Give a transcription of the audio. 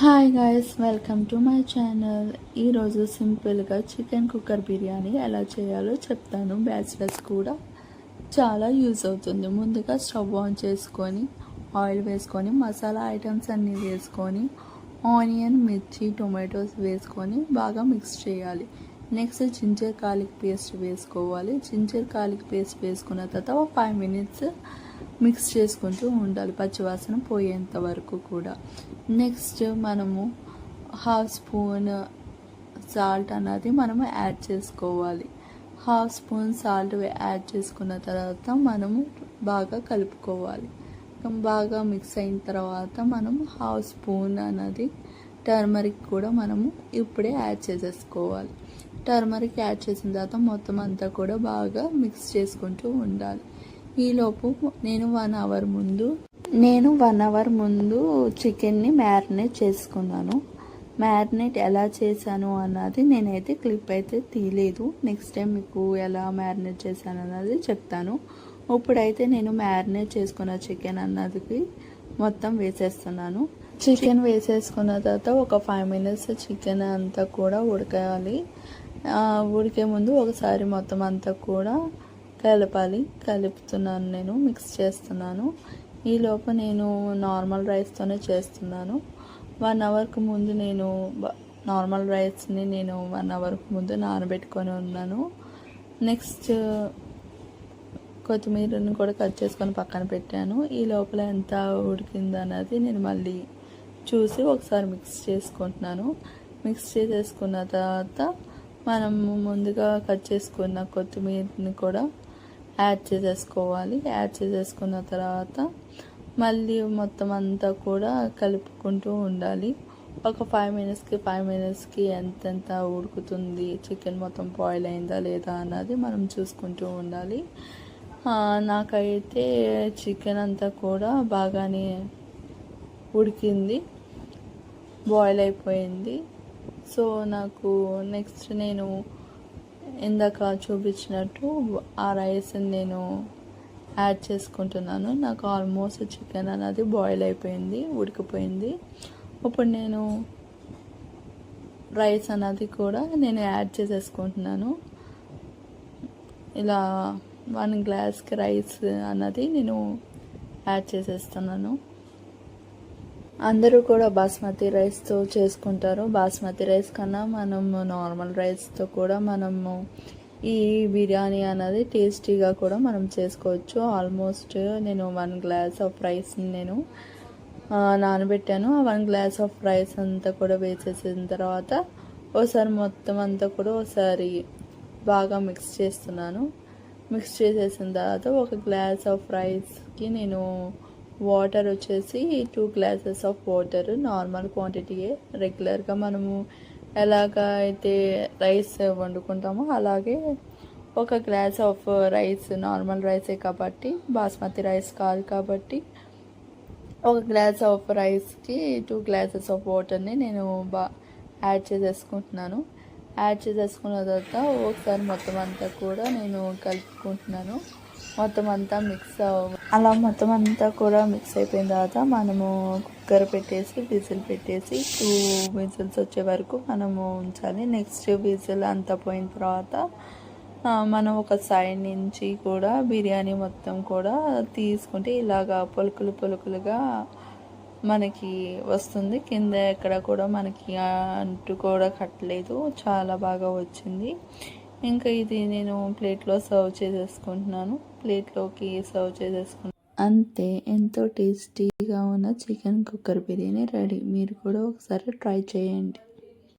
Hi guys, welcome to my channel. ఈరోజు సింపుల్గా chicken cooker biryani ఎలా చేయాలో చెప్తాను. బ్యాచిలర్స్ కూడా చాలా యూజ్ అవుతుంది. ముందుగా స్టవ్ ఆన్ చేసుకొని ఆయిల్ వేసుకొని మసాలా ఐటమ్స్ అన్నీ వేసుకొని ఆనియన్, మిర్చి, టొమాటోస్ వేసుకొని బాగా మిక్స్ చేయాలి. నెక్స్ట్ జింజర్ గార్లిక్ పేస్ట్ వేసుకోవాలి. జింజర్ గార్లిక్ పేస్ట్ వేసుకున్న తర్వాత ఒక 5 minutes మిక్స్ చేసుకుంటూ ఉండాలి, పచ్చివాసన పోయేంత వరకు కూడా. నెక్స్ట్ మనము 1/2 స్పూన్ సాల్ట్ అన్నది మనము యాడ్ చేసుకోవాలి. 1/2 స్పూన్ సాల్ట్ యాడ్ చేసుకున్న తర్వాత మనము బాగా కలుపుకోవాలి. బాగా మిక్స్ అయిన తర్వాత మనం 1/2 స్పూన్ అన్నది టర్మరిక్ కూడా మనము ఇప్పుడే యాడ్ చేసేసుకోవాలి. టర్మరిక్ యాడ్ చేసిన తర్వాత మొత్తం అంతా కూడా బాగా మిక్స్ చేసుకుంటూ ఉండాలి. ఈలోపు నేను 1 అవర్ ముందు చికెన్ని మ్యారినేట్ చేసుకున్నాను. మ్యారినేట్ ఎలా చేశాను అన్నది నేనైతే క్లిప్ అయితే తీయలేదు. నెక్స్ట్ టైం మీకు ఎలా మ్యారినేట్ చేశాను అన్నది చెప్తాను. ఇప్పుడైతే నేను మ్యారినేట్ చేసుకున్న చికెన్ అన్నది మొత్తం వేసేస్తున్నాను. చికెన్ వేసేసుకున్న తర్వాత ఒక 5 minutes చికెన్ అంతా కూడా ఉడకాలి. ఉడికే ముందు ఒకసారి మొత్తం అంతా కూడా కలుపుతున్నాను. నేను మిక్స్ చేస్తున్నాను. ఈలోపు నేను నార్మల్ రైస్తోనే చేస్తున్నాను. 1 అవర్కి ముందు నేను నార్మల్ రైస్ని 1 అవర్కి ముందు నానబెట్టుకొని ఉన్నాను. నెక్స్ట్ కొత్తిమీరని కూడా కట్ చేసుకొని పక్కన పెట్టాను. ఈ లోపల ఎంత ఉడికింది అన్నది నేను మళ్ళీ చూసి ఒకసారి మిక్స్ చేసుకుంటున్నాను. మిక్స్ చేసేసుకున్న తర్వాత మనం ముందుగా కట్ చేసుకున్న కొత్తిమీరని కూడా యాడ్ చేసేసుకోవాలి. యాడ్ చేసేసుకున్న తర్వాత మళ్ళీ మొత్తం అంతా కూడా కలుపుకుంటూ ఉండాలి. ఒక 5 minutesకి ఎంతెంత ఉడుకుతుంది, చికెన్ మొత్తం బాయిల్ అయిందా లేదా అన్నది మనం చూసుకుంటూ ఉండాలి. నాకైతే చికెన్ అంతా కూడా బాగానే ఉడికింది, బాయిల్ అయిపోయింది. సో నాకు నెక్స్ట్ నేను ఇందాక చూపించినట్టు ఆ రైస్ని నేను యాడ్ చేసుకుంటున్నాను. నాకు ఆల్మోస్ట్ చికెన్ అనేది బాయిల్ అయిపోయింది, ఉడికిపోయింది. ఇప్పుడు నేను రైస్ అన్నది కూడా నేను యాడ్ చేసేసుకుంటున్నాను. ఇలా 1 గ్లాస్కి రైస్ అన్నది నేను యాడ్ చేసేస్తున్నాను. అందరూ కూడా బాస్మతి రైస్తో చేసుకుంటారు. బాస్మతి రైస్ కన్నా మనము నార్మల్ రైస్తో కూడా మనము ఈ బిర్యానీ అనేది టేస్టీగా కూడా మనం చేసుకోవచ్చు. ఆల్మోస్ట్ నేను 1 glass ఆఫ్ రైస్ని నేను నానబెట్టాను. ఆ 1 glass ఆఫ్ రైస్ అంతా కూడా వేసేసిన తర్వాత ఒకసారి మొత్తం అంతా కూడా ఒకసారి బాగా మిక్స్ చేస్తున్నాను. మిక్స్ చేసేసిన తర్వాత 1 glass ఆఫ్ రైస్కి నేను వాటర్ వచ్చేసి 2 glasses ఆఫ్ వాటర్, నార్మల్ క్వాంటిటీయే. రెగ్యులర్గా మనము ఎలాగా అయితే రైస్ వండుకుంటామో అలాగే 1 glass ఆఫ్ రైస్, నార్మల్ రైసే కాబట్టి బాస్మతి రైస్ కాదు కాబట్టి 1 glass ఆఫ్ రైస్కి 2 glasses ఆఫ్ వాటర్ని నేను యాడ్ చేసేసుకుంటున్నాను. యాడ్ చేసేసుకున్న తర్వాత ఒకసారి మొత్తం అంతా కూడా నేను కలుపుకుంటున్నాను. మొత్తం అంతా అలా మొత్తం అంతా కూడా మిక్స్ అయిపోయిన తర్వాత మనము కుక్కర్ పెట్టేసి విజిల్ పెట్టేసి 2 whistles వచ్చే వరకు మనము ఉంచాలి. నెక్స్ట్ విజిల్ అంతా పోయిన తర్వాత మనం ఒక సైడ్ నుంచి కూడా బిర్యానీ మొత్తం కూడా తీసుకుంటే ఇలాగా పొలుకులుగా మనకి వస్తుంది. కింద ఎక్కడ కూడా మనకి అంటు కూడా కట్టలేదు, చాలా బాగా వచ్చింది. ఇంకా ఇది నేను ప్లేట్లో సర్వ్ చేసేసుకుంటున్నాను. ప్లేట్లోకి సర్వ్ చేసేసుకుంటాను. అంతే, ఎంతో టేస్టీగా ఉన్న చికెన్ కుక్కర్ బిర్యానీ రెడీ. మీరు కూడా ఒకసారి ట్రై చేయండి.